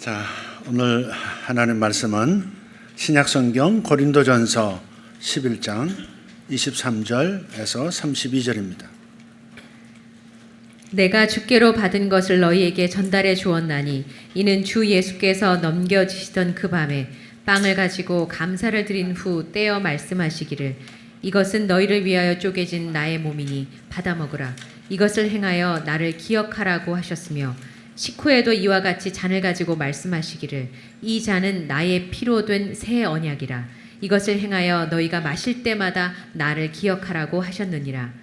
자, 오늘 하나님 말씀은 신약성경 고린도전서 11장 23절에서 32절입니다. 내가 주께로 받은 것을 너희에게 전달해 주었나니 이는 주 예수께서 넘겨주시던 그 밤에 빵을 가지고 감사를 드린 후 떼어 말씀하시기를 이것은 너희를 위하여 쪼개진 나의 몸이니 받아 먹으라. 이것을 행하여 나를 기억하라고 하셨으며 식후에도 이와 같이 잔을 가지고 말씀하시기를 이 잔은 나의 피로 된 새 언약이라. 이것을 행하여 너희가 마실 때마다 나를 기억하라고 하셨느니라.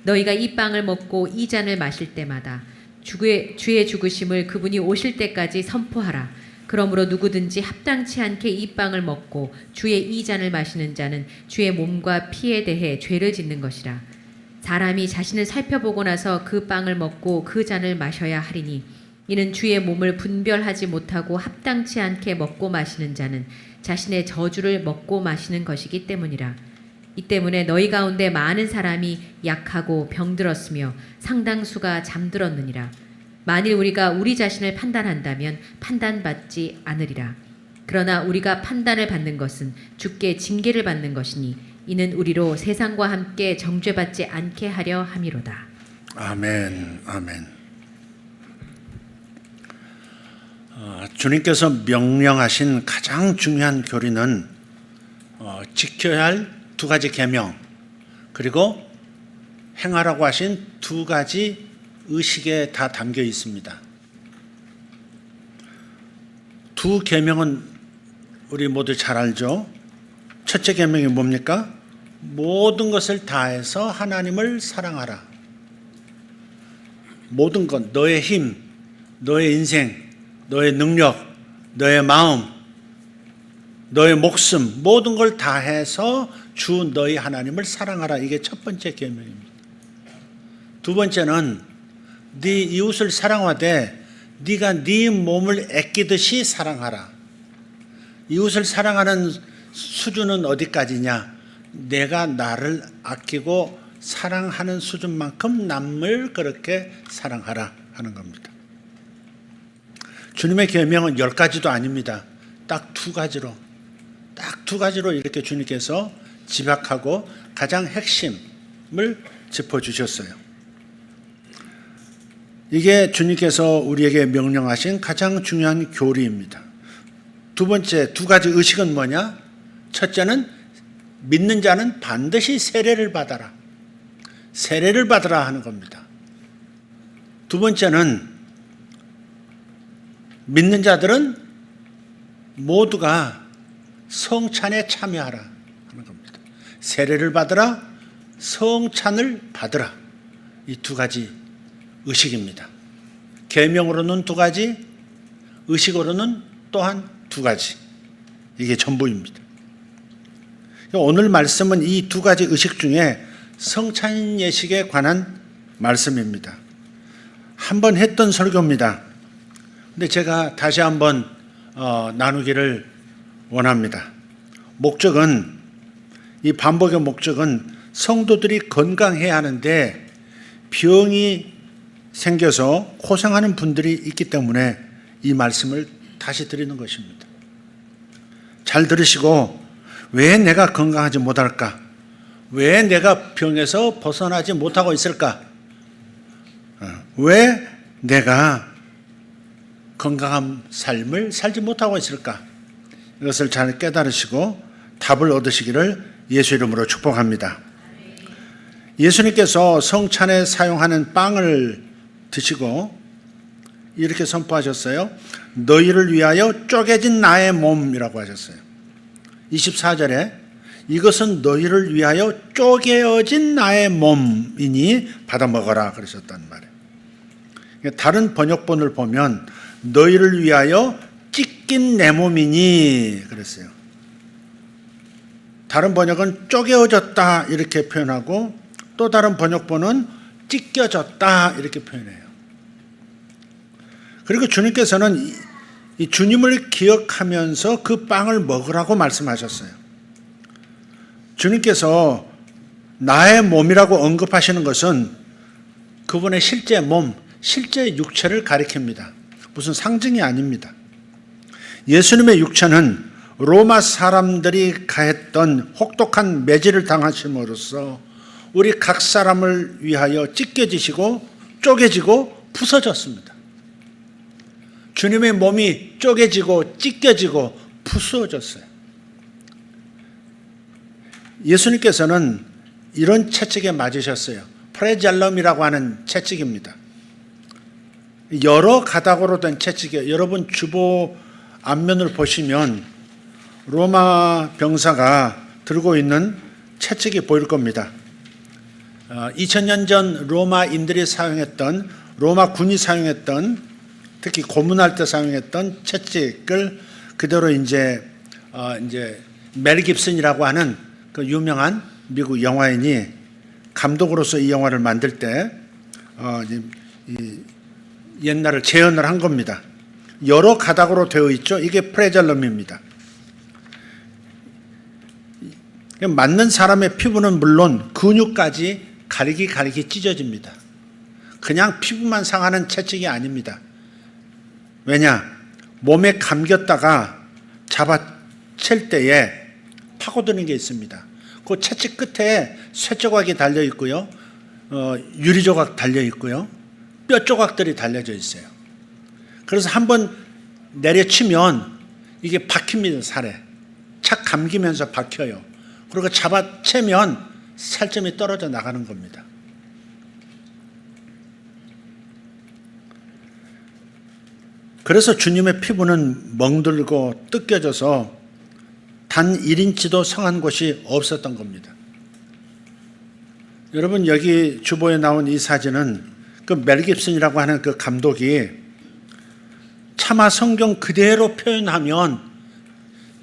너희가 이 빵을 먹고 이 잔을 마실 때마다 주의 죽으심을 그분이 오실 때까지 선포하라. 그러므로 누구든지 합당치 않게 이 빵을 먹고 주의 이 잔을 마시는 자는 주의 몸과 피에 대해 죄를 짓는 것이라. 사람이 자신을 살펴보고 나서 그 빵을 먹고 그 잔을 마셔야 하리니 이는 주의 몸을 분별하지 못하고 합당치 않게 먹고 마시는 자는 자신의 저주를 먹고 마시는 것이기 때문이라. 이 때문에 너희 가운데 많은 사람이 약하고 병들었으며 상당수가 잠들었느니라. 만일 우리가 우리 자신을 판단한다면 판단받지 않으리라. 그러나 우리가 판단을 받는 것은 주께 징계를 받는 것이니 이는 우리로 세상과 함께 정죄받지 않게 하려 함이로다. 아멘, 아멘. 주님께서 명령하신 가장 중요한 교리는 지켜야 할 두 가지 계명, 그리고 행하라고 하신 두 가지 의식에 다 담겨 있습니다. 두 계명은 우리 모두 잘 알죠. 첫째 계명이 뭡니까? 모든 것을 다해서 하나님을 사랑하라. 모든 것, 너의 힘, 너의 인생, 너의 능력, 너의 마음, 너의 목숨, 모든 걸 다해서 주 너희 하나님을 사랑하라. 이게 첫 번째 계명입니다. 두 번째는 네 이웃을 사랑하되 네가 네 몸을 아끼듯이 사랑하라. 이웃을 사랑하는 수준은 어디까지냐? 내가 나를 아끼고 사랑하는 수준만큼 남을 그렇게 사랑하라 하는 겁니다. 주님의 계명은 10가지도 아닙니다. 딱 두 가지로 이렇게 주님께서 집약하고 가장 핵심을 짚어주셨어요. 이게 주님께서 우리에게 명령하신 가장 중요한 교리입니다. 두 번째, 두 가지 의식은 뭐냐? 첫째는 믿는 자는 반드시 세례를 받아라. 세례를 받으라 하는 겁니다. 두 번째는 믿는 자들은 모두가 성찬에 참여하라 하는 겁니다. 세례를 받으라, 성찬을 받으라. 이 두 가지 의식입니다. 계명으로는 두 가지, 의식으로는 또한 두 가지. 이게 전부입니다. 오늘 말씀은 이 두 가지 의식 중에 성찬 예식에 관한 말씀입니다. 한번 했던 설교입니다. 근데 제가 다시 한번 나누기를 원합니다. 목적은, 이 반복의 목적은 성도들이 건강해야 하는데 병이 생겨서 고생하는 분들이 있기 때문에 이 말씀을 다시 드리는 것입니다. 잘 들으시고, 왜 내가 건강하지 못할까? 왜 내가 병에서 벗어나지 못하고 있을까? 왜 내가 건강한 삶을 살지 못하고 있을까? 이것을 잘 깨달으시고 답을 얻으시기를 예수 이름으로 축복합니다. 예수님께서 성찬에 사용하는 빵을 드시고 이렇게 선포하셨어요. 너희를 위하여 쪼개진 나의 몸이라고 하셨어요. 24절에 이것은 너희를 위하여 쪼개어진 나의 몸이니 받아 먹어라 그러셨단 말이에요. 다른 번역본을 보면 너희를 위하여 찢긴 내 몸이니 그랬어요. 다른 번역은 쪼개어졌다 이렇게 표현하고 또 다른 번역본은 찢겨졌다 이렇게 표현해요. 그리고 주님께서는 이 주님을 기억하면서 그 빵을 먹으라고 말씀하셨어요. 주님께서 나의 몸이라고 언급하시는 것은 그분의 실제 몸, 실제 육체를 가리킵니다. 무슨 상징이 아닙니다. 예수님의 육체는 로마 사람들이 가했던 혹독한 매질을 당하심으로써 우리 각 사람을 위하여 찢겨지시고 쪼개지고 부서졌습니다. 주님의 몸이 쪼개지고 찢겨지고 부서졌어요. 예수님께서는 이런 채찍에 맞으셨어요. 프레잘럼이라고 하는 채찍입니다. 여러 가닥으로 된 채찍이에요. 여러분 주보 앞면을 보시면 로마 병사가 들고 있는 채찍이 보일 겁니다. 2000년 전 로마인들이 사용했던, 로마 군이 사용했던, 특히 고문할 때 사용했던 채찍을 그대로 이제 멜 깁슨이라고 하는 그 유명한 미국 영화인이 감독으로서 이 영화를 만들 때 옛날을 재현을 한 겁니다. 여러 가닥으로 되어 있죠. 이게 프레잘럼입니다. 맞는 사람의 피부는 물론 근육까지 가리기 찢어집니다. 그냥 피부만 상하는 채찍이 아닙니다. 왜냐? 몸에 감겼다가 잡아챌 때에 파고드는 게 있습니다. 그 채찍 끝에 쇠 조각이 달려 있고요, 유리 조각 달려 있고요, 뼈 조각들이 달려져 있어요. 그래서 한번 내려치면 이게 박힙니다. 살에 착 감기면서 박혀요. 그리고 잡아채면 살점이 떨어져 나가는 겁니다. 그래서 주님의 피부는 멍들고 뜯겨져서 단 1인치도 성한 곳이 없었던 겁니다. 여러분, 여기 주보에 나온 이 사진은 그 멜 깁슨이라고 하는 그 감독이 차마 성경 그대로 표현하면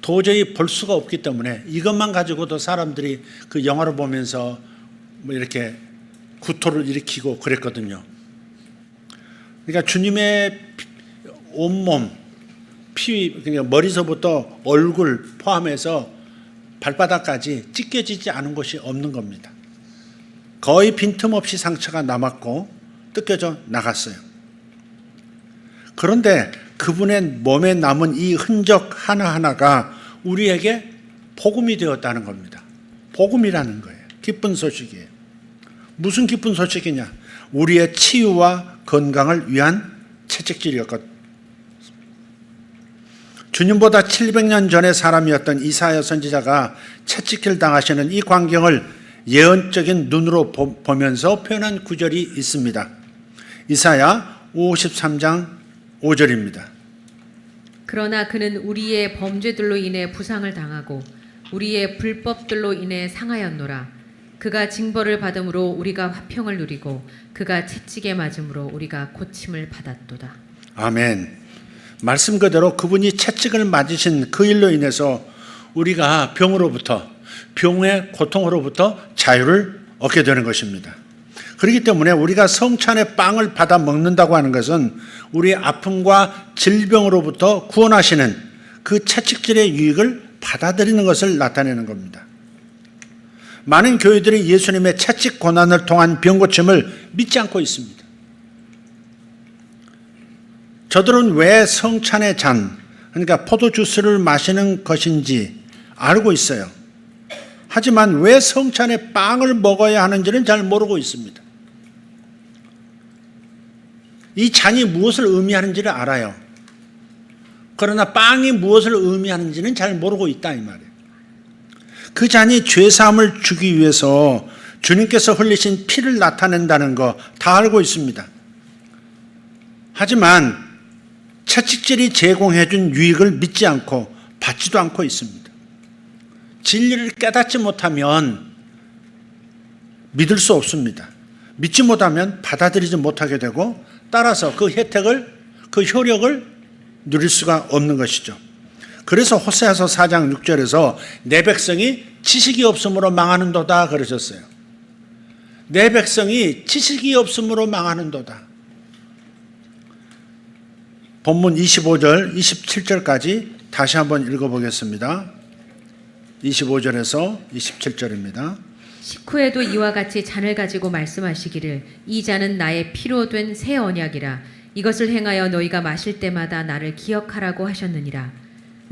도저히 볼 수가 없기 때문에 이것만 가지고도 사람들이 그 영화를 보면서 뭐 이렇게 구토를 일으키고 그랬거든요. 그러니까 주님의 온몸, 그러니까 머리서부터 얼굴 포함해서 발바닥까지 찢겨지지 않은 곳이 없는 겁니다. 거의 빈틈없이 상처가 남았고 뜯겨져 나갔어요. 그런데 그분의 몸에 남은 이 흔적 하나하나가 우리에게 복음이 되었다는 겁니다. 복음이라는 거예요. 기쁜 소식이에요. 무슨 기쁜 소식이냐? 우리의 치유와 건강을 위한 채찍질이었거든요. 주님보다 700년 전의 사람이었던 이사야 선지자가 채찍질 당하시는 이 광경을 예언적인 눈으로 보면서 표현한 구절이 있습니다. 이사야 53장 5절입니다. 그러나 그는 우리의 범죄들로 인해 부상을 당하고 우리의 불법들로 인해 상하였노라. 그가 징벌을 받음으로 우리가 화평을 누리고 그가 채찍에 맞음으로 우리가 고침을 받았도다. 아멘. 말씀 그대로 그분이 채찍을 맞으신 그 일로 인해서 우리가 병의 고통으로부터 자유를 얻게 되는 것입니다. 그렇기 때문에 우리가 성찬의 빵을 받아 먹는다고 하는 것은 우리의 아픔과 질병으로부터 구원하시는 그 채찍질의 유익을 받아들이는 것을 나타내는 겁니다. 많은 교회들이 예수님의 채찍 고난을 통한 병고침을 믿지 않고 있습니다. 저들은 왜 성찬의 잔, 그러니까 포도주스를 마시는 것인지 알고 있어요. 하지만 왜 성찬의 빵을 먹어야 하는지는 잘 모르고 있습니다. 이 잔이 무엇을 의미하는지를 알아요. 그러나 빵이 무엇을 의미하는지는 잘 모르고 있다 이 말이에요. 그 잔이 죄사함을 주기 위해서 주님께서 흘리신 피를 나타낸다는 거 다 알고 있습니다. 하지만 채찍질이 제공해준 유익을 믿지 않고 받지도 않고 있습니다. 진리를 깨닫지 못하면 믿을 수 없습니다. 믿지 못하면 받아들이지 못하게 되고 따라서 그 혜택을, 그 효력을 누릴 수가 없는 것이죠. 그래서 호세아서 4장 6절에서 내 백성이 지식이 없으므로 망하는도다 그러셨어요. 내 백성이 지식이 없으므로 망하는도다. 본문 25절, 27절까지 다시 한번 읽어보겠습니다. 25절에서 27절입니다. 식후에도 이와 같이 잔을 가지고 말씀하시기를 이 잔은 나의 피로 된 새 언약이라 이것을 행하여 너희가 마실 때마다 나를 기억하라고 하셨느니라.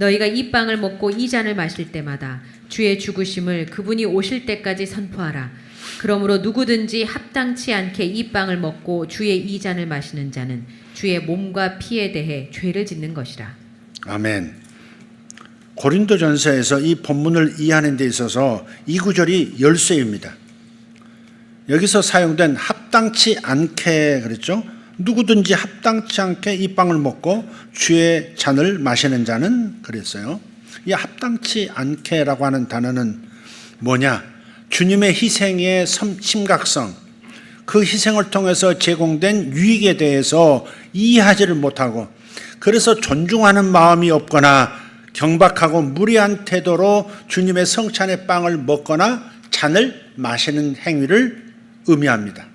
너희가 이 빵을 먹고 이 잔을 마실 때마다 주의 죽으심을 그분이 오실 때까지 선포하라. 그러므로 누구든지 합당치 않게 이 빵을 먹고 주의 이 잔을 마시는 자는 주의 몸과 피에 대해 죄를 짓는 것이라. 아멘. 고린도전서에서 이 본문을 이해하는 데 있어서 이 구절이 열쇠입니다. 여기서 사용된 합당치 않게 그랬죠. 누구든지 합당치 않게 이 빵을 먹고 주의 잔을 마시는 자는 그랬어요. 이 합당치 않게라고 하는 단어는 뭐냐? 주님의 희생의 심각성, 그 희생을 통해서 제공된 유익에 대해서 이해하지를 못하고 그래서 존중하는 마음이 없거나 경박하고 무리한 태도로 주님의 성찬의 빵을 먹거나 잔을 마시는 행위를 의미합니다.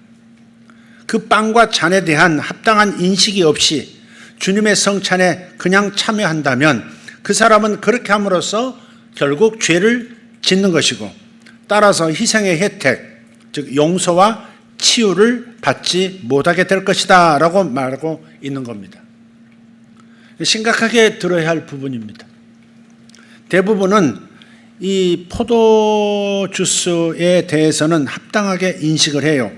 그 빵과 잔에 대한 합당한 인식이 없이 주님의 성찬에 그냥 참여한다면 그 사람은 그렇게 함으로써 결국 죄를 짓는 것이고 따라서 희생의 혜택, 즉 용서와 치유를 받지 못하게 될 것이다 라고 말하고 있는 겁니다. 심각하게 들어야 할 부분입니다. 대부분은 이 포도주스에 대해서는 합당하게 인식을 해요.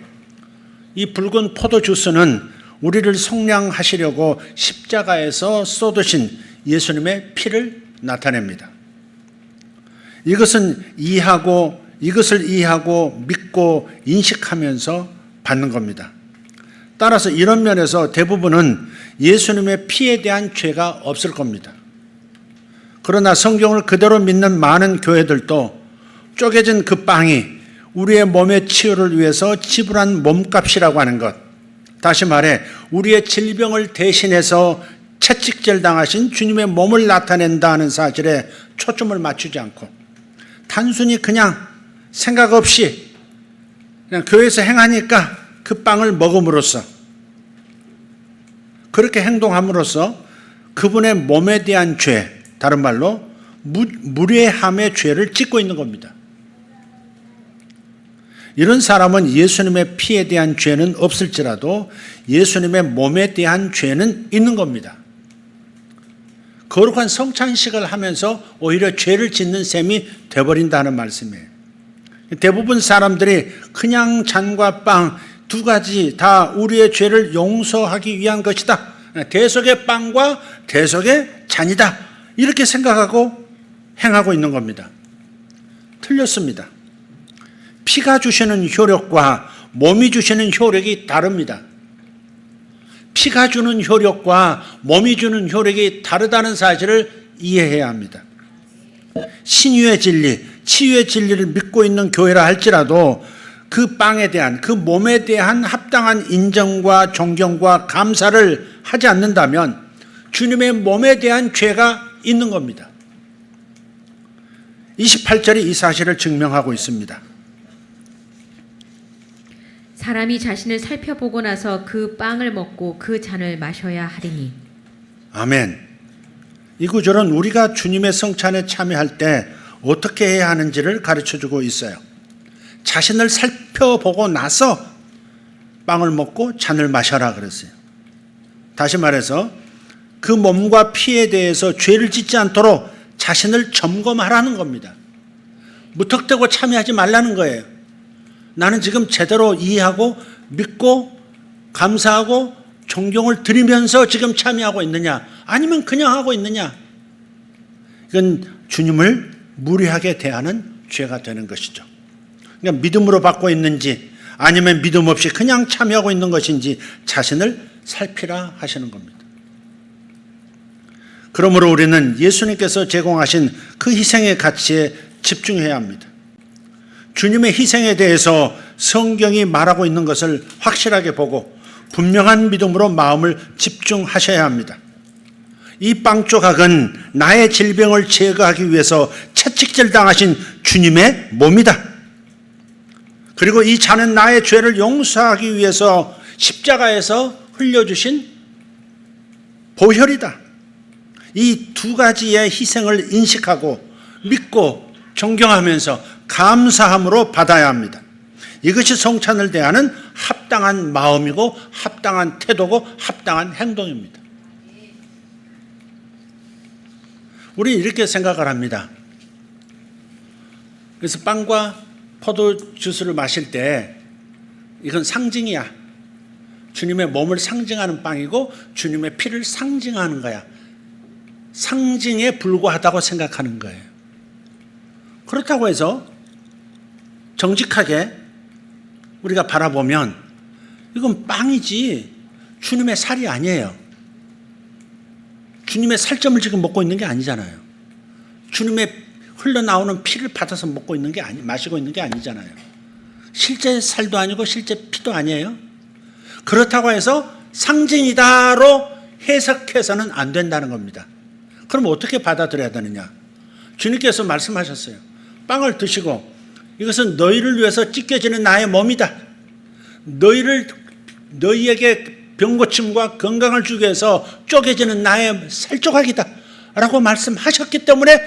이 붉은 포도주스는 우리를 속량하시려고 십자가에서 쏟으신 예수님의 피를 나타냅니다. 이것을 이해하고 믿고 인식하면서 받는 겁니다. 따라서 이런 면에서 대부분은 예수님의 피에 대한 죄가 없을 겁니다. 그러나 성경을 그대로 믿는 많은 교회들도 쪼개진 그 빵이 우리의 몸의 치유를 위해서 지불한 몸값이라고 하는 것, 다시 말해 우리의 질병을 대신해서 채찍질 당하신 주님의 몸을 나타낸다 하는 사실에 초점을 맞추지 않고 단순히 그냥 생각 없이 그냥 교회에서 행하니까 그 빵을 먹음으로써 그렇게 행동함으로써 그분의 몸에 대한 죄, 다른 말로 무례함의 죄를 짓고 있는 겁니다. 이런 사람은 예수님의 피에 대한 죄는 없을지라도 예수님의 몸에 대한 죄는 있는 겁니다. 거룩한 성찬식을 하면서 오히려 죄를 짓는 셈이 돼버린다는 말씀이에요. 대부분 사람들이 그냥 잔과 빵 두 가지 다 우리의 죄를 용서하기 위한 것이다. 대속의 빵과 대속의 잔이다. 이렇게 생각하고 행하고 있는 겁니다. 틀렸습니다. 피가 주시는 효력과 몸이 주시는 효력이 다릅니다. 피가 주는 효력과 몸이 주는 효력이 다르다는 사실을 이해해야 합니다. 신유의 진리, 치유의 진리를 믿고 있는 교회라 할지라도 그 빵에 대한, 그 몸에 대한 합당한 인정과 존경과 감사를 하지 않는다면 주님의 몸에 대한 죄가 있는 겁니다. 28절이 이 사실을 증명하고 있습니다. 사람이 자신을 살펴보고 나서 그 빵을 먹고 그 잔을 마셔야 하리니. 아멘. 이 구절은 우리가 주님의 성찬에 참여할 때 어떻게 해야 하는지를 가르쳐주고 있어요. 자신을 살펴보고 나서 빵을 먹고 잔을 마셔라 그랬어요. 다시 말해서 그 몸과 피에 대해서 죄를 짓지 않도록 자신을 점검하라는 겁니다. 무턱대고 참여하지 말라는 거예요. 나는 지금 제대로 이해하고 믿고 감사하고 존경을 드리면서 지금 참여하고 있느냐, 아니면 그냥 하고 있느냐. 이건 주님을 무례하게 대하는 죄가 되는 것이죠. 그러니까 믿음으로 받고 있는지 아니면 믿음 없이 그냥 참여하고 있는 것인지 자신을 살피라 하시는 겁니다. 그러므로 우리는 예수님께서 제공하신 그 희생의 가치에 집중해야 합니다. 주님의 희생에 대해서 성경이 말하고 있는 것을 확실하게 보고 분명한 믿음으로 마음을 집중하셔야 합니다. 이 빵 조각은 나의 질병을 제거하기 위해서 채찍질 당하신 주님의 몸이다. 그리고 이 잔은 나의 죄를 용서하기 위해서 십자가에서 흘려주신 보혈이다. 이 두 가지의 희생을 인식하고 믿고 존경하면서 감사함으로 받아야 합니다. 이것이 성찬을 대하는 합당한 마음이고 합당한 태도고 합당한 행동입니다. 우리는 이렇게 생각을 합니다. 그래서 빵과 포도 주스를 마실 때 이건 상징이야. 주님의 몸을 상징하는 빵이고 주님의 피를 상징하는 거야. 상징에 불과하다고 생각하는 거예요. 그렇다고 해서 정직하게 우리가 바라보면 이건 빵이지 주님의 살이 아니에요. 주님의 살점을 지금 먹고 있는 게 아니잖아요. 주님의 흘러나오는 피를 받아서 먹고 있는 게 마시고 있는 게 아니잖아요. 실제 살도 아니고 실제 피도 아니에요. 그렇다고 해서 상징이다로 해석해서는 안 된다는 겁니다. 그럼 어떻게 받아들여야 되느냐? 주님께서 말씀하셨어요. 빵을 드시고 이것은 너희를 위해서 찢겨지는 나의 몸이다. 너희에게 병고침과 건강을 주기 위해서 쪼개지는 나의 살조각이다 라고 말씀하셨기 때문에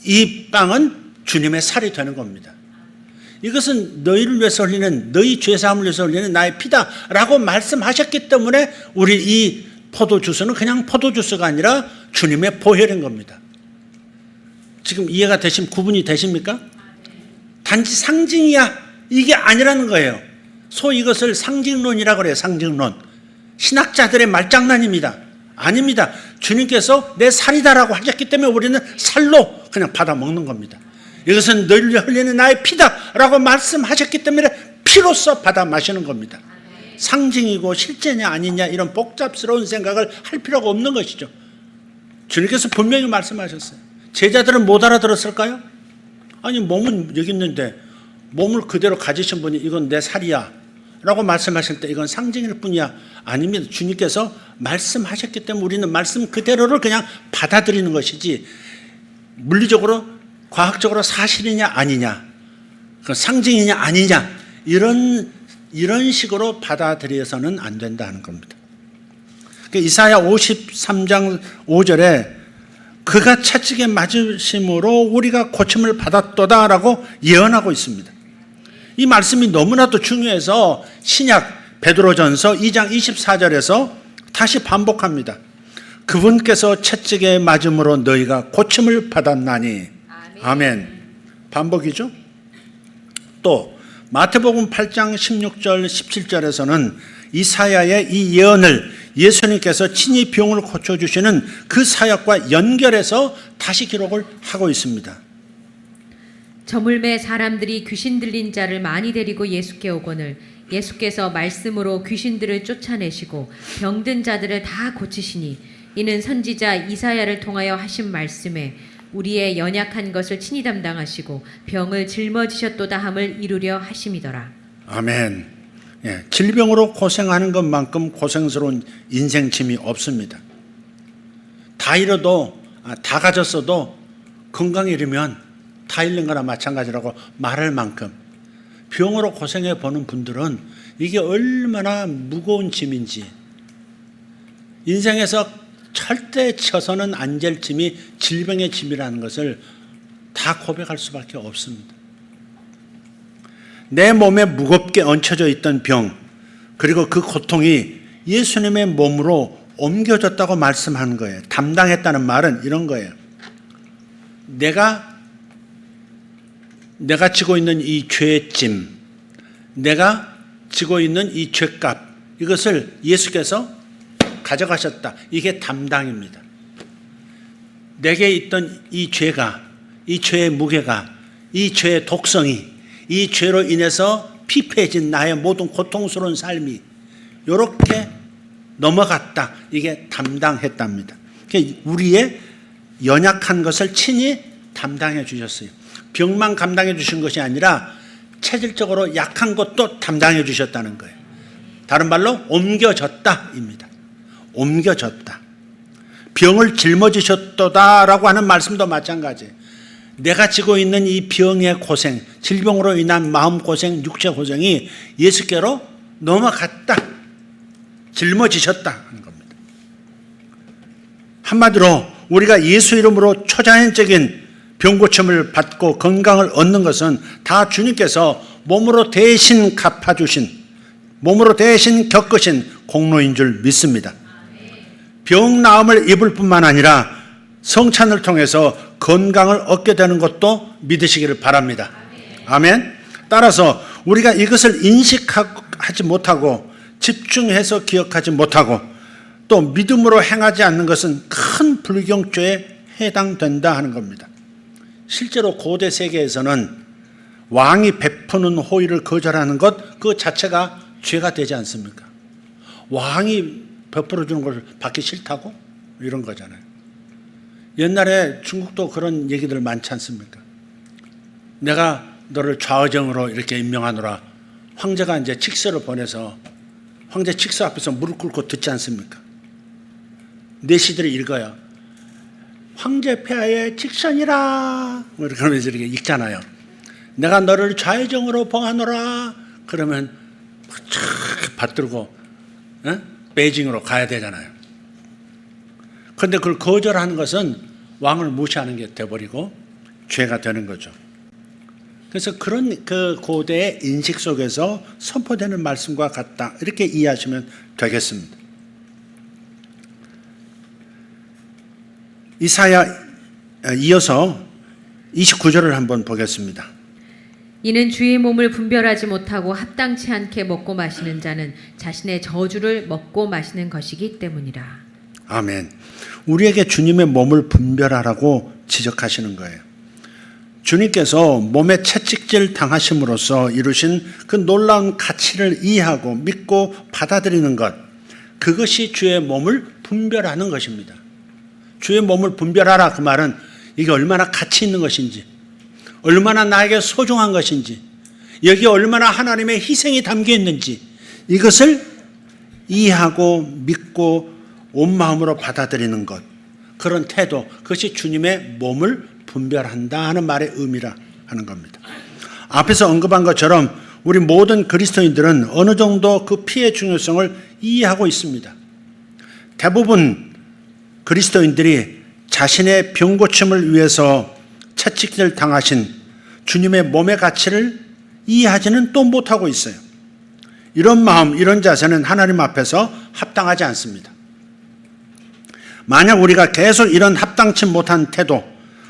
이 빵은 주님의 살이 되는 겁니다. 이것은 너희를 위해서 흘리는, 너희 죄사함을 위해서 흘리는 나의 피다 라고 말씀하셨기 때문에 우리 이 포도주스는 그냥 포도주스가 아니라 주님의 보혈인 겁니다. 지금 이해가 구분이 되십니까? 단지 상징이야 이게 아니라는 거예요. 소위 이것을 상징론이라고 그래요. 상징론. 신학자들의 말장난입니다. 아닙니다. 주님께서 내 살이다라고 하셨기 때문에 우리는 살로 그냥 받아 먹는 겁니다. 이것은 너희를 위해 흘리는 나의 피다라고 말씀하셨기 때문에 피로써 받아 마시는 겁니다. 상징이고 실제냐 아니냐 이런 복잡스러운 생각을 할 필요가 없는 것이죠. 주님께서 분명히 말씀하셨어요. 제자들은 못 알아들었을까요? 아니 몸은 여기 있는데 몸을 그대로 가지신 분이 이건 내 살이야 라고 말씀하실 때 이건 상징일 뿐이야. 아닙니다. 주님께서 말씀하셨기 때문에 우리는 말씀 그대로를 그냥 받아들이는 것이지 물리적으로 과학적으로 사실이냐 아니냐 상징이냐 아니냐 이런 식으로 받아들여서는 안 된다는 겁니다. 이사야 53장 5절에 그가 채찍에 맞으심으로 우리가 고침을 받았도다라고 예언하고 있습니다. 이 말씀이 너무나도 중요해서 신약 베드로전서 2장 24절에서 다시 반복합니다. 그분께서 채찍에 맞음으로 너희가 고침을 받았나니. 아멘. 반복이죠. 또 마태복음 8장 16절 17절에서는 이사야의 이 예언을 예수님께서 친히 병을 고쳐주시는 그 사역과 연결해서 다시 기록을 하고 있습니다. 저물매 사람들이 귀신 들린 자를 많이 데리고 예수께 오거늘 예수께서 말씀으로 귀신들을 쫓아내시고 병든 자들을 다 고치시니 이는 선지자 이사야를 통하여 하신 말씀에 우리의 연약한 것을 친히 담당하시고 병을 짊어지셨도다 함을 이루려 하심이더라. 아멘. 예, 질병으로 고생하는 것만큼 고생스러운 인생 짐이 없습니다. 다 잃어도 다 가졌어도 건강이 이르면 다 잃는 거나 마찬가지라고 말할 만큼 병으로 고생해 보는 분들은 이게 얼마나 무거운 짐인지 인생에서 절대 쳐서는 안 될 짐이 질병의 짐이라는 것을 다 고백할 수밖에 없습니다. 내 몸에 무겁게 얹혀져 있던 병 그리고 그 고통이 예수님의 몸으로 옮겨졌다고 말씀하는 거예요. 담당했다는 말은 이런 거예요. 내가 지고 있는 이 죄의 짐, 내가 지고 있는 이 죄값 이것을 예수께서 가져가셨다. 이게 담당입니다. 내게 있던 이 죄가, 이 죄의 무게가, 이 죄의 독성이, 이 죄로 인해서 피폐해진 나의 모든 고통스러운 삶이 이렇게 넘어갔다. 이게 담당했답니다. 우리의 연약한 것을 친히 담당해 주셨어요. 병만 감당해 주신 것이 아니라 체질적으로 약한 것도 담당해 주셨다는 거예요. 다른 말로 옮겨졌다입니다. 옮겨졌다. 병을 짊어지셨도다라고 하는 말씀도 마찬가지예요. 내가 지고 있는 이 병의 고생, 질병으로 인한 마음고생, 육체고생이 예수께로 넘어갔다. 짊어지셨다 하는 겁니다. 한마디로 우리가 예수 이름으로 초자연적인 병고침을 받고 건강을 얻는 것은 다 주님께서 몸으로 대신 갚아주신, 몸으로 대신 겪으신 공로인 줄 믿습니다. 병 나음을 입을 뿐만 아니라 성찬을 통해서 건강을 얻게 되는 것도 믿으시기를 바랍니다. 아멘. 따라서 우리가 이것을 인식하지 못하고 집중해서 기억하지 못하고 또 믿음으로 행하지 않는 것은 큰 불경죄에 해당된다 하는 겁니다. 실제로 고대 세계에서는 왕이 베푸는 호의를 거절하는 것 그 자체가 죄가 되지 않습니까? 왕이 베풀어 주는 걸 받기 싫다고? 이런 거잖아요. 옛날에 중국도 그런 얘기들 많지 않습니까? 내가 너를 좌의정으로 이렇게 임명하노라. 황제가 이제 칙서를 보내서 황제 칙서 앞에서 무릎 꿇고 듣지 않습니까? 내시들이 읽어요. 황제 폐하의 칙선이라. 이렇게 하면서 이렇게 읽잖아요. 내가 너를 좌의정으로 봉하노라. 그러면 촥 받들고 베이징으로 가야 되잖아요. 그런데 그걸 거절하는 것은 왕을 무시하는 게 돼버리고 죄가 되는 거죠. 그래서 그런 그 고대의 인식 속에서 선포되는 말씀과 같다. 이렇게 이해하시면 되겠습니다. 이사야 이어서 29절을 한번 보겠습니다. 이는 주의 몸을 분별하지 못하고 합당치 않게 먹고 마시는 자는 자신의 저주를 먹고 마시는 것이기 때문이라. 아멘. 우리에게 주님의 몸을 분별하라고 지적하시는 거예요. 주님께서 몸에 채찍질 당하심으로써 이루신 그 놀라운 가치를 이해하고 믿고 받아들이는 것, 그것이 주의 몸을 분별하는 것입니다. 주의 몸을 분별하라 그 말은 이게 얼마나 가치 있는 것인지, 얼마나 나에게 소중한 것인지, 여기에 얼마나 하나님의 희생이 담겨 있는지 이것을 이해하고 믿고 온 마음으로 받아들이는 것, 그런 태도, 그것이 주님의 몸을 분별한다 하는 말의 의미라 하는 겁니다. 앞에서 언급한 것처럼 우리 모든 그리스도인들은 어느 정도 그 피의 중요성을 이해하고 있습니다. 대부분 그리스도인들이 자신의 병고침을 위해서 채찍질 당하신 주님의 몸의 가치를 이해하지는 또 못하고 있어요. 이런 마음, 이런 자세는 하나님 앞에서 합당하지 않습니다. 만약 우리가 계속 이런 합당치 못한 태도,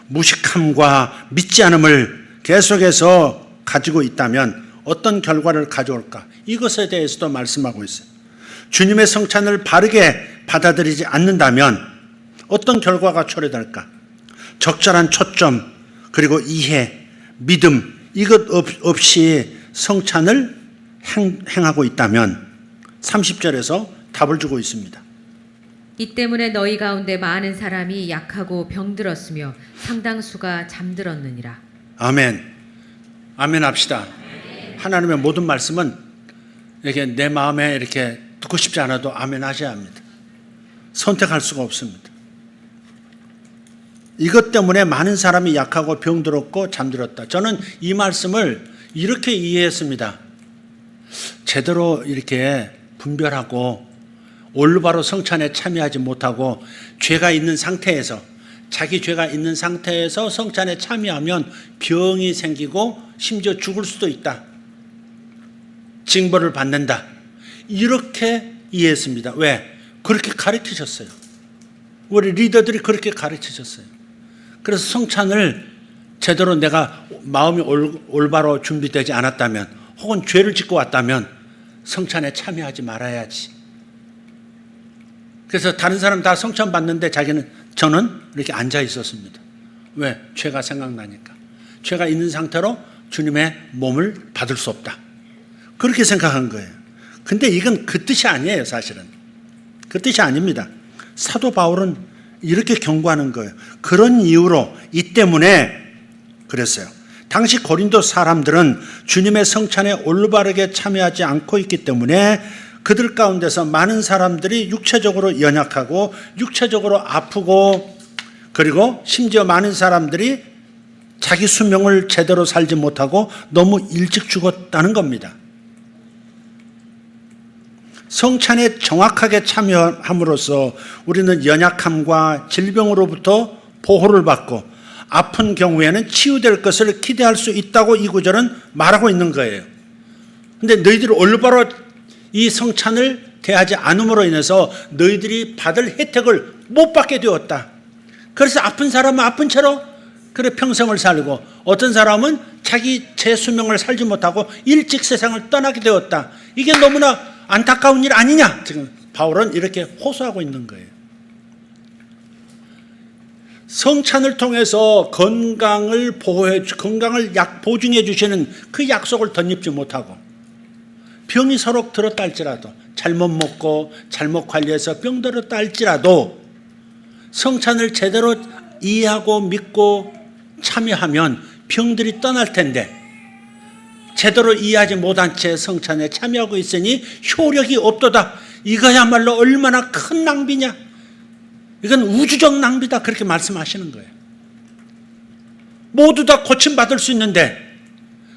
무식함과 믿지 않음을 계속해서 가지고 있다면 어떤 결과를 가져올까? 이것에 대해서도 말씀하고 있어요. 주님의 성찬을 바르게 받아들이지 않는다면 어떤 결과가 초래될까? 적절한 초점, 그리고 이해, 믿음, 이것 없이 성찬을 행하고 있다면 30절에서 답을 주고 있습니다. 이 때문에 너희 가운데 많은 사람이 약하고 병들었으며 상당수가 잠들었느니라. 아멘. 아멘 합시다. 하나님의 모든 말씀은 이렇게 내 마음에 이렇게 듣고 싶지 않아도 아멘 하셔야 합니다. 선택할 수가 없습니다. 이것 때문에 많은 사람이 약하고 병들었고 잠들었다. 저는 이 말씀을 이렇게 이해했습니다. 제대로 이렇게 분별하고 올바로 성찬에 참여하지 못하고 죄가 있는 상태에서, 자기 죄가 있는 상태에서 성찬에 참여하면 병이 생기고 심지어 죽을 수도 있다. 징벌을 받는다. 이렇게 이해했습니다. 왜? 그렇게 가르치셨어요. 우리 리더들이 그렇게 가르치셨어요. 그래서 성찬을 제대로 내가 마음이 올바로 준비되지 않았다면, 혹은 죄를 짓고 왔다면 성찬에 참여하지 말아야지. 그래서 다른 사람 다 성찬 받는데 저는 이렇게 앉아 있었습니다. 왜? 죄가 생각나니까. 죄가 있는 상태로 주님의 몸을 받을 수 없다. 그렇게 생각한 거예요. 근데 이건 그 뜻이 아니에요, 사실은. 그 뜻이 아닙니다. 사도 바울은 이렇게 경고하는 거예요. 그런 이유로, 이 때문에 그랬어요. 당시 고린도 사람들은 주님의 성찬에 올바르게 참여하지 않고 있기 때문에 그들 가운데서 많은 사람들이 육체적으로 연약하고 육체적으로 아프고, 그리고 심지어 많은 사람들이 자기 수명을 제대로 살지 못하고 너무 일찍 죽었다는 겁니다. 성찬에 정확하게 참여함으로써 우리는 연약함과 질병으로부터 보호를 받고 아픈 경우에는 치유될 것을 기대할 수 있다고 이 구절은 말하고 있는 거예요. 그런데 너희들이 올바로 이 성찬을 대하지 않음으로 인해서 너희들이 받을 혜택을 못 받게 되었다. 그래서 아픈 사람은 아픈 채로 그래 평생을 살고, 어떤 사람은 자기 제 수명을 살지 못하고 일찍 세상을 떠나게 되었다. 이게 너무나 안타까운 일 아니냐. 지금 바울은 이렇게 호소하고 있는 거예요. 성찬을 통해서 건강을 보증해 주시는 그 약속을 덧입지 못하고, 병이 서로 들었다 할지라도, 잘못 먹고 잘못 관리해서 병 들었다 할지라도 성찬을 제대로 이해하고 믿고 참여하면 병들이 떠날 텐데, 제대로 이해하지 못한 채 성찬에 참여하고 있으니 효력이 없도다. 이거야말로 얼마나 큰 낭비냐. 이건 우주적 낭비다. 그렇게 말씀하시는 거예요. 모두 다 고침받을 수 있는데,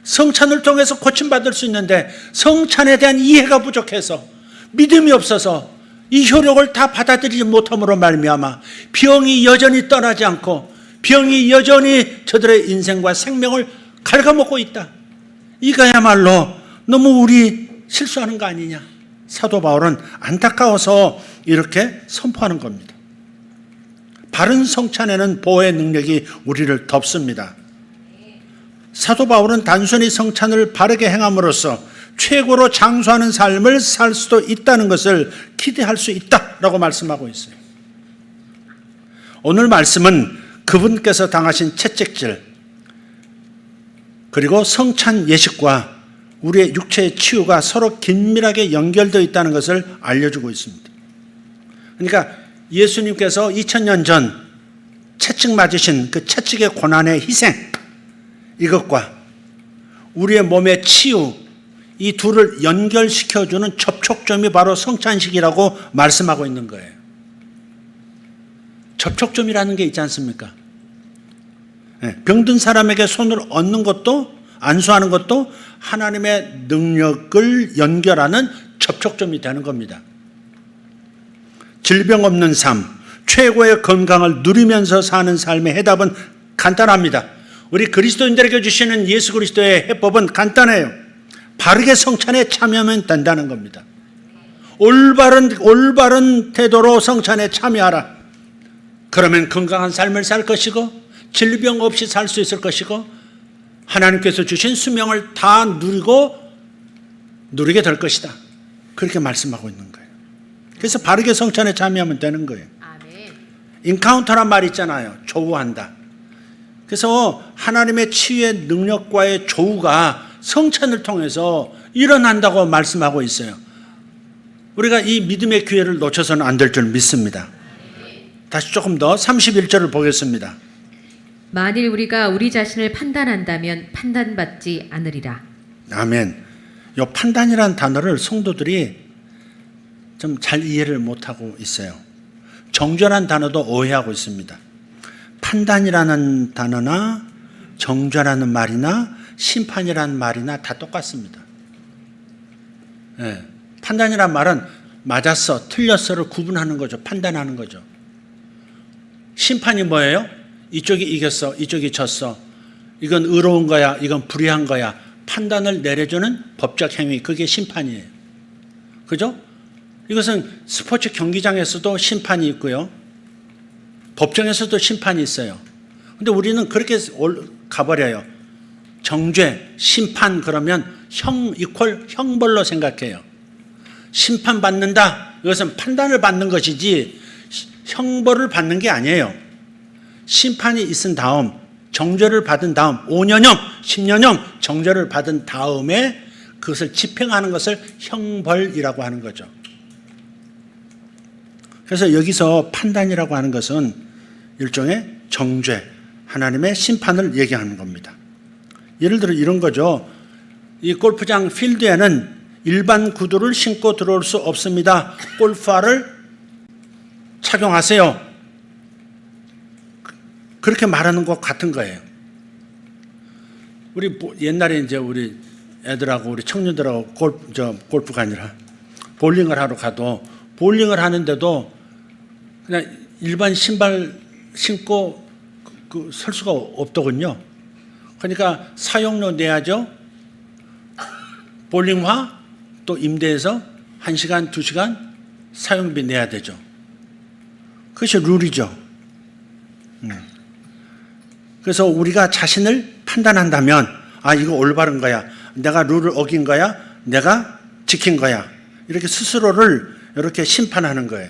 성찬을 통해서 고침받을 수 있는데, 성찬에 대한 이해가 부족해서, 믿음이 없어서 이 효력을 다 받아들이지 못함으로 말미암아 병이 여전히 떠나지 않고 병이 여전히 저들의 인생과 생명을 갉아먹고 있다. 이거야말로 너무 우리 실수하는 거 아니냐. 사도 바울은 안타까워서 이렇게 선포하는 겁니다. 바른 성찬에는 보호의 능력이 우리를 덮습니다. 사도 바울은 단순히 성찬을 바르게 행함으로써 최고로 장수하는 삶을 살 수도 있다는 것을 기대할 수 있다라고 말씀하고 있어요. 오늘 말씀은 그분께서 당하신 채찍질, 그리고 성찬 예식과 우리의 육체의 치유가 서로 긴밀하게 연결되어 있다는 것을 알려주고 있습니다. 그러니까 예수님께서 2000년 전 채찍 맞으신 그 채찍의 고난의 희생, 이것과 우리의 몸의 치유, 이 둘을 연결시켜주는 접촉점이 바로 성찬식이라고 말씀하고 있는 거예요. 접촉점이라는 게 있지 않습니까? 병든 사람에게 손을 얹는 것도, 안수하는 것도 하나님의 능력을 연결하는 접촉점이 되는 겁니다. 질병 없는 삶, 최고의 건강을 누리면서 사는 삶의 해답은 간단합니다. 우리 그리스도인들에게 주시는 예수 그리스도의 해법은 간단해요. 바르게 성찬에 참여하면 된다는 겁니다. 올바른 태도로 성찬에 참여하라. 그러면 건강한 삶을 살 것이고, 질병 없이 살 수 있을 것이고, 하나님께서 주신 수명을 다 누리게 될 것이다. 그렇게 말씀하고 있는 거예요. 그래서 바르게 성찬에 참여하면 되는 거예요. 아멘. 인카운터란 말 있잖아요. 조우한다. 그래서 하나님의 치유의 능력과의 조우가 성찬을 통해서 일어난다고 말씀하고 있어요. 우리가 이 믿음의 기회를 놓쳐서는 안 될 줄 믿습니다. 다시 조금 더 31절을 보겠습니다. 만일 우리가 우리 자신을 판단한다면 판단받지 않으리라. 아멘. 이 판단이라는 단어를 성도들이 좀 잘 이해를 못하고 있어요. 정죄라는 단어도 오해하고 있습니다. 판단이라는 단어나 정죄라는 말이나 심판이라는 말이나 다 똑같습니다. 판단이란 말은 맞았어, 틀렸어를 구분하는 거죠. 판단하는 거죠. 심판이 뭐예요? 이쪽이 이겼어, 이쪽이 졌어. 이건 의로운 거야, 이건 불의한 거야. 판단을 내려주는 법적 행위, 그게 심판이에요. 그죠? 이것은 스포츠 경기장에서도 심판이 있고요. 법정에서도 심판이 있어요. 근데 우리는 그렇게 가버려요. 정죄, 심판 그러면 형 이퀄 형벌로 생각해요. 심판받는다. 이것은 판단을 받는 것이지 형벌을 받는 게 아니에요. 심판이 있은 다음, 정죄를 받은 다음, 5년형, 10년형 정죄를 받은 다음에 그것을 집행하는 것을 형벌이라고 하는 거죠. 그래서 여기서 판단이라고 하는 것은 일종의 정죄, 하나님의 심판을 얘기하는 겁니다. 예를 들어 이런 거죠. 이 골프장 필드에는 일반 구두를 신고 들어올 수 없습니다. 골프화를 착용하세요. 그렇게 말하는 것 같은 거예요. 우리 옛날에 이제 우리 애들하고 우리 청년들하고 골프가 아니라 볼링을 하러 가도, 볼링을 하는데도 그냥 일반 신발 신고 설 수가 없더군요. 그러니까 사용료 내야죠. 볼링화 또 임대해서 1시간, 2시간 사용비 내야 되죠. 그것이 룰이죠. 그래서 우리가 자신을 판단한다면 이거 올바른 거야. 내가 룰을 어긴 거야. 내가 지킨 거야. 이렇게 스스로를 이렇게 심판하는 거예요.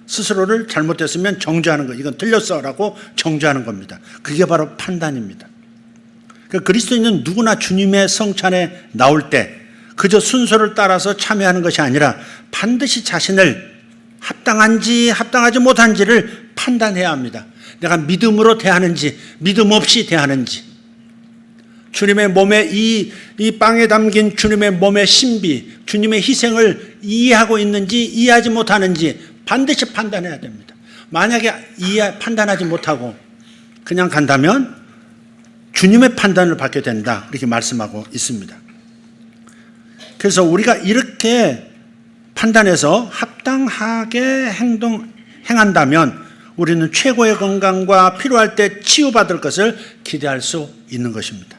스스로를 잘못됐으면 정죄하는 거예요. 이건 틀렸어라고 정죄하는 겁니다. 그게 바로 판단입니다. 그리스도인은 누구나 주님의 성찬에 나올 때 그저 순서를 따라서 참여하는 것이 아니라 반드시 자신을 합당한지 합당하지 못한지를 판단해야 합니다. 내가 믿음으로 대하는지 믿음 없이 대하는지, 주님의 몸에 이 빵에 담긴 주님의 몸의 신비, 주님의 희생을 이해하고 있는지 이해하지 못하는지 반드시 판단해야 됩니다. 만약에 판단하지 못하고 그냥 간다면 주님의 판단을 받게 된다, 이렇게 말씀하고 있습니다. 그래서 우리가 이렇게 판단해서 합당하게 행한다면 우리는 최고의 건강과 필요할 때 치유받을 것을 기대할 수 있는 것입니다.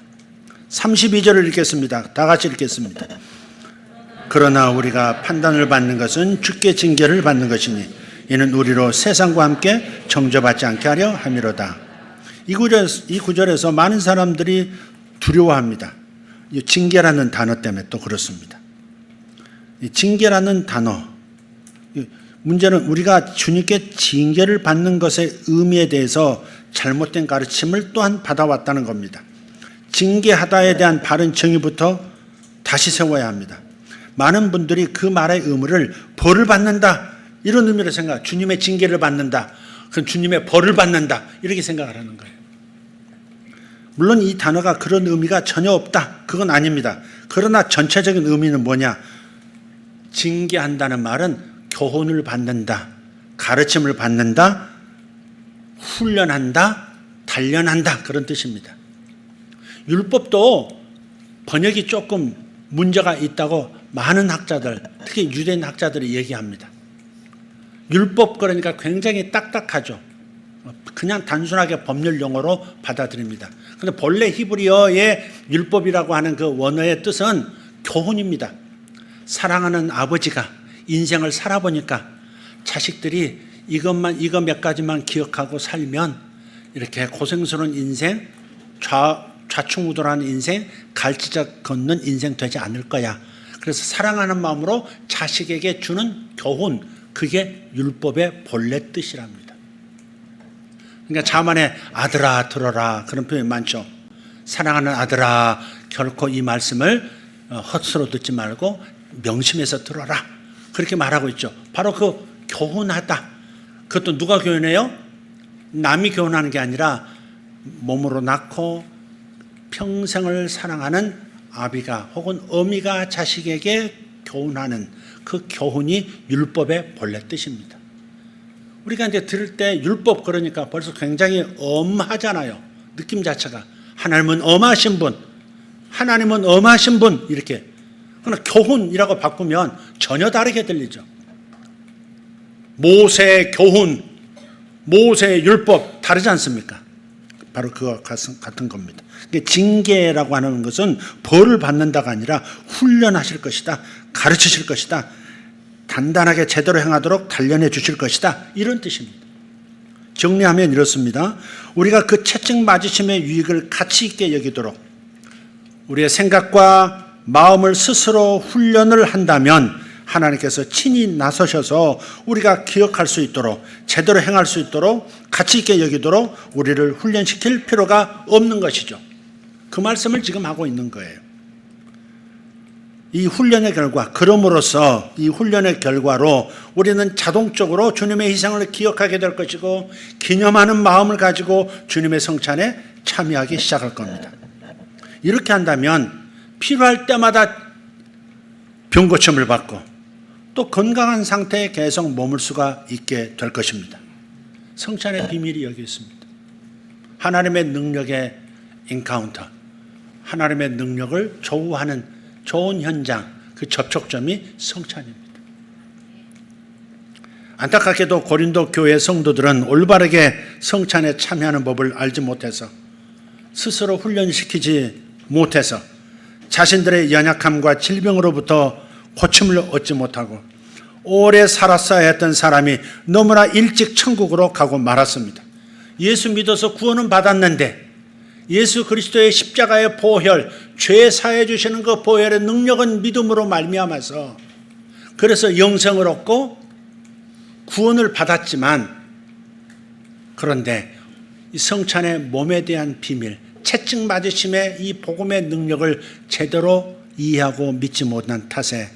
32절을 읽겠습니다. 다 같이 읽겠습니다. 그러나 우리가 판단을 받는 것은 주께 징계를 받는 것이니 이는 우리로 세상과 함께 정죄받지 않게 하려 함이로다. 이 구절에서 많은 사람들이 두려워합니다. 이 징계라는 단어 때문에 또 그렇습니다. 이 징계라는 단어, 문제는 우리가 주님께 징계를 받는 것의 의미에 대해서 잘못된 가르침을 또한 받아왔다는 겁니다. 징계하다에 대한 바른 정의부터 다시 세워야 합니다. 많은 분들이 그 말의 의미를 벌을 받는다, 이런 의미로 생각, 주님의 징계를 받는다, 그건 주님의 벌을 받는다, 이렇게 생각을 하는 거예요. 물론 이 단어가 그런 의미가 전혀 없다, 그건 아닙니다. 그러나 전체적인 의미는 뭐냐? 징계한다는 말은 교훈을 받는다, 가르침을 받는다, 훈련한다, 단련한다, 그런 뜻입니다. 율법도 번역이 조금 문제가 있다고 많은 학자들, 특히 유대인 학자들이 얘기합니다. 율법, 그러니까 굉장히 딱딱하죠. 그냥 단순하게 법률 용어로 받아들입니다. 그런데 본래 히브리어의 율법이라고 하는 그 원어의 뜻은 교훈입니다. 사랑하는 아버지가 인생을 살아보니까 자식들이 이거 몇 가지만 기억하고 살면 이렇게 고생스러운 인생, 좌충우돌하는 인생, 갈지자 걷는 인생 되지 않을 거야. 그래서 사랑하는 마음으로 자식에게 주는 교훈, 그게 율법의 본래 뜻이랍니다. 그러니까 자만의 아들아 들어라, 그런 표현이 많죠. 사랑하는 아들아, 결코 이 말씀을 헛수로 듣지 말고 명심해서 들어라, 그렇게 말하고 있죠. 바로 그 교훈하다. 그것도 누가 교훈해요? 남이 교훈하는 게 아니라 몸으로 낳고 평생을 사랑하는 아비가 혹은 어미가 자식에게 교훈하는 그 교훈이 율법의 본래 뜻입니다. 우리가 이제 들을 때 율법, 그러니까 벌써 굉장히 엄하잖아요. 느낌 자체가. 하나님은 엄하신 분, 하나님은 엄하신 분, 이렇게. 그러나 교훈이라고 바꾸면 전혀 다르게 들리죠. 모세의 교훈, 모세의 율법 다르지 않습니까? 바로 그와 같은 겁니다. 징계라고 하는 것은 벌을 받는다가 아니라 훈련하실 것이다, 가르치실 것이다, 단단하게 제대로 행하도록 단련해 주실 것이다, 이런 뜻입니다. 정리하면 이렇습니다. 우리가 그 채찍 맞으심의 유익을 가치 있게 여기도록 우리의 생각과 마음을 스스로 훈련을 한다면 하나님께서 친히 나서셔서 우리가 기억할 수 있도록, 제대로 행할 수 있도록, 가치 있게 여기도록 우리를 훈련시킬 필요가 없는 것이죠. 그 말씀을 지금 하고 있는 거예요. 이 훈련의 결과, 그럼으로써 이 훈련의 결과로 우리는 자동적으로 주님의 희생을 기억하게 될 것이고 기념하는 마음을 가지고 주님의 성찬에 참여하기 시작할 겁니다. 이렇게 한다면 필요할 때마다 병 고침을 받고 또 건강한 상태에 계속 머물 수가 있게 될 것입니다. 성찬의 비밀이 여기 있습니다. 하나님의 능력의 인카운터, 하나님의 능력을 조우하는 좋은 현장, 그 접촉점이 성찬입니다. 안타깝게도 고린도 교회 성도들은 올바르게 성찬에 참여하는 법을 알지 못해서, 스스로 훈련시키지 못해서 자신들의 연약함과 질병으로부터 고침을 얻지 못하고 오래 살았어야 했던 사람이 너무나 일찍 천국으로 가고 말았습니다. 예수 믿어서 구원은 받았는데 예수 그리스도의 십자가의 보혈, 죄 사해 주시는 그 보혈의 능력은 믿음으로 말미암아서 그래서 영생을 얻고 구원을 받았지만 그런데 이 성찬의 몸에 대한 비밀, 채찍 맞으심의 이 복음의 능력을 제대로 이해하고 믿지 못한 탓에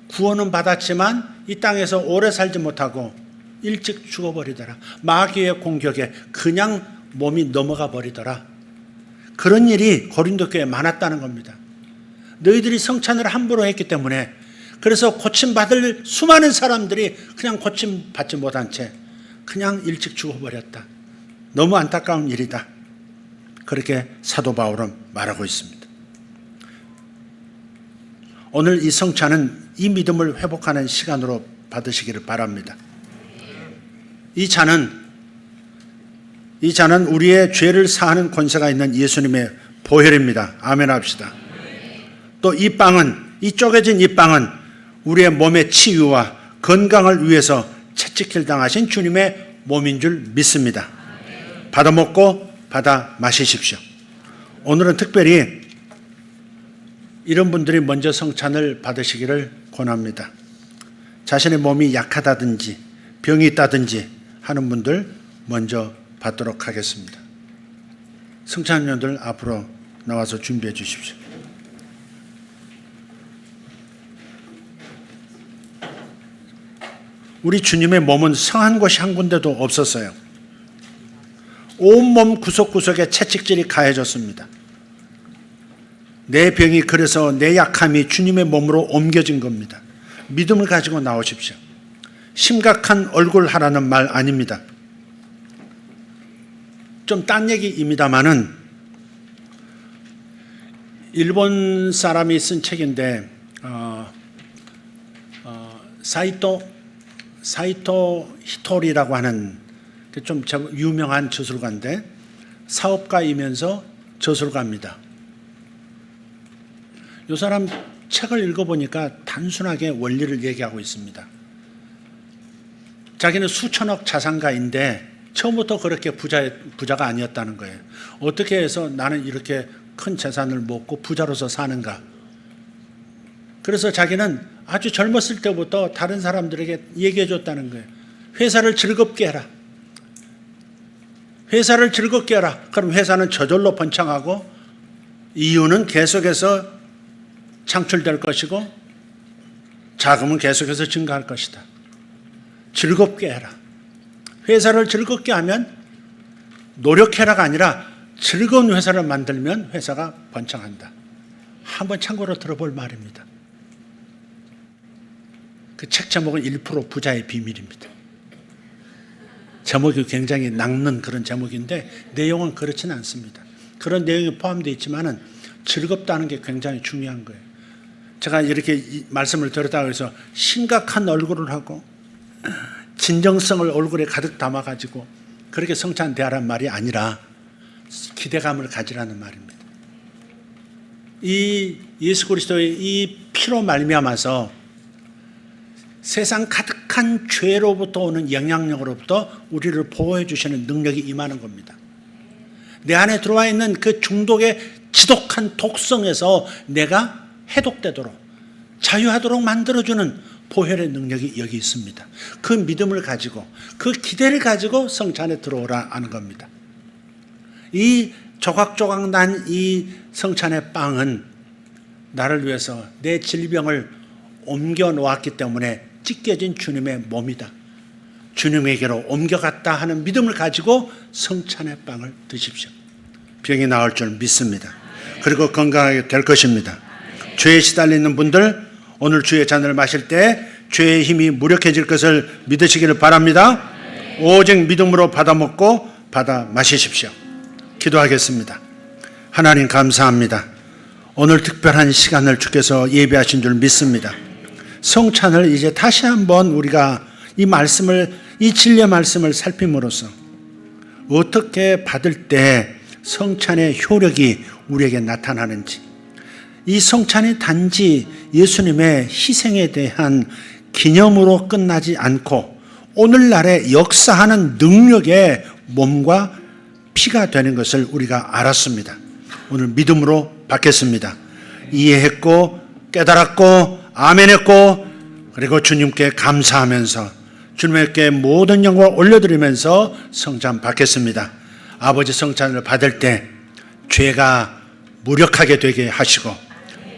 구원은 받았지만 이 땅에서 오래 살지 못하고 일찍 죽어버리더라. 마귀의 공격에 그냥 몸이 넘어가 버리더라. 그런 일이 고린도 교회에 많았다는 겁니다. 너희들이 성찬을 함부로 했기 때문에 그래서 고침받을 수많은 사람들이 그냥 고침받지 못한 채 그냥 일찍 죽어버렸다. 너무 안타까운 일이다. 그렇게 사도 바울은 말하고 있습니다. 오늘 이 성찬은 이 믿음을 회복하는 시간으로 받으시기를 바랍니다. 이 잔은 우리의 죄를 사하는 권세가 있는 예수님의 보혈입니다. 아멘 합시다. 또 이 빵은, 이 쪼개진 이 빵은 우리의 몸의 치유와 건강을 위해서 채찍질 당하신 주님의 몸인 줄 믿습니다. 받아 먹고 받아 마시십시오. 오늘은 특별히 이런 분들이 먼저 성찬을 받으시기를 권합니다. 자신의 몸이 약하다든지 병이 있다든지 하는 분들 먼저 받도록 하겠습니다. 성찬년들 앞으로 나와서 준비해 주십시오. 우리 주님의 몸은 성한 곳이 한 군데도 없었어요. 온몸 구석구석에 채찍질이 가해졌습니다. 내 병이 그래서 내 약함이 주님의 몸으로 옮겨진 겁니다. 믿음을 가지고 나오십시오. 심각한 얼굴 하라는 말 아닙니다. 좀 딴 얘기입니다만은 일본 사람이 쓴 책인데 사이토 히토리라고 하는 좀 유명한 저술가인데 사업가이면서 저술가입니다. 이 사람 책을 읽어보니까 단순하게 원리를 얘기하고 있습니다. 자기는 수천억 자산가인데 처음부터 그렇게 부자가 아니었다는 거예요. 어떻게 해서 나는 이렇게 큰 재산을 먹고 부자로서 사는가. 그래서 자기는 아주 젊었을 때부터 다른 사람들에게 얘기해 줬다는 거예요. 회사를 즐겁게 해라. 회사를 즐겁게 해라. 그럼 회사는 저절로 번창하고 이윤은 계속해서 창출될 것이고 자금은 계속해서 증가할 것이다. 즐겁게 해라. 회사를 즐겁게 하면 노력해라가 아니라 즐거운 회사를 만들면 회사가 번창한다. 한번 참고로 들어볼 말입니다. 그 책 제목은 1% 부자의 비밀입니다. 제목이 굉장히 낚는 그런 제목인데 내용은 그렇지는 않습니다. 그런 내용이 포함되어 있지만은 즐겁다는 게 굉장히 중요한 거예요. 제가 이렇게 말씀을 들었다고 해서 심각한 얼굴을 하고 진정성을 얼굴에 가득 담아가지고 그렇게 성찬 대하란 말이 아니라 기대감을 가지라는 말입니다. 이 예수 그리스도의 이 피로 말미암아서 세상 가득한 죄로부터 오는 영향력으로부터 우리를 보호해 주시는 능력이 임하는 겁니다. 내 안에 들어와 있는 그 중독의 지독한 독성에서 내가 해독되도록 자유하도록 만들어주는 보혈의 능력이 여기 있습니다. 그 믿음을 가지고 그 기대를 가지고 성찬에 들어오라 하는 겁니다. 이 조각조각 난 이 성찬의 빵은 나를 위해서 내 질병을 옮겨 놓았기 때문에 찢겨진 주님의 몸이다. 주님에게로 옮겨갔다 하는 믿음을 가지고 성찬의 빵을 드십시오. 병이 나을 줄 믿습니다. 그리고 건강하게 될 것입니다. 죄에 시달리는 분들 오늘 주의 잔을 마실 때 죄의 힘이 무력해질 것을 믿으시기를 바랍니다. 오직 믿음으로 받아 먹고 받아 마시십시오. 기도하겠습니다. 하나님 감사합니다. 오늘 특별한 시간을 주께서 예배하신 줄 믿습니다. 성찬을 이제 다시 한번 우리가 이 진리의 말씀을 살핌으로써 어떻게 받을 때 성찬의 효력이 우리에게 나타나는지, 이 성찬이 단지 예수님의 희생에 대한 기념으로 끝나지 않고 오늘날의 역사하는 능력의 몸과 피가 되는 것을 우리가 알았습니다. 오늘 믿음으로 받겠습니다. 이해했고 깨달았고 아멘했고 그리고 주님께 감사하면서 주님께 모든 영광을 올려드리면서 성찬 받겠습니다. 아버지 성찬을 받을 때 죄가 무력하게 되게 하시고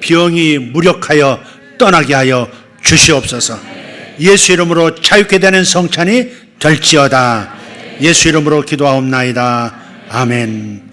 병이 무력하여 떠나게 하여 주시옵소서. 예수 이름으로 자유케 되는 성찬이 될지어다. 예수 이름으로 기도하옵나이다. 아멘.